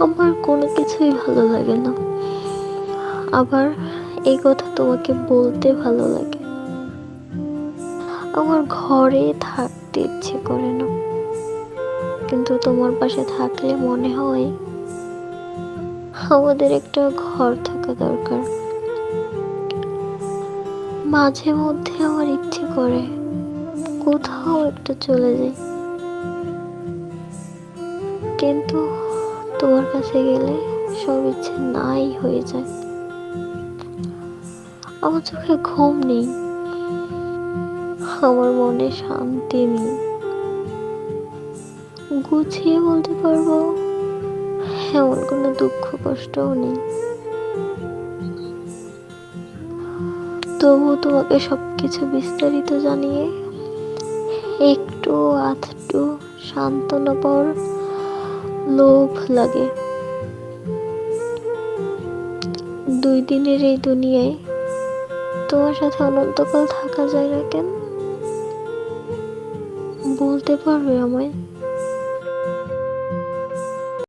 আমার কোনো কিছুই ভালো লাগে না। আবার এই কথা তোমাকে বলতে ভালো লাগে। আমার ঘরে থাকতে ইচ্ছে করে না, কিন্তু তোমার পাশে থাকলে মনে হয় আমাদের একটা ঘর থাকা দরকার। মাঝে মধ্যে আমার ইচ্ছে করে কোথাও একটা চলে যাই, কিন্তু তোমার কাছে গেলে সব ইচ্ছে নাই হয়ে যায়। আমার চোখে ঘুম নেই, আমার মনে শান্তি নেই। গুছিয়ে বলতে পারবো এমন কোনো দুঃখ কষ্টও নেই। তবু তোমাকে সবকিছু বিস্তারিত জানিয়ে একটু আধটু সান্ত্বনা পাওয়ার লোভ লাগে। 2 দিনের এই দুনিয়ায় তোমার সাথে অনন্তকাল থাকা যায় না কেন? বলতে পারবে আমায়?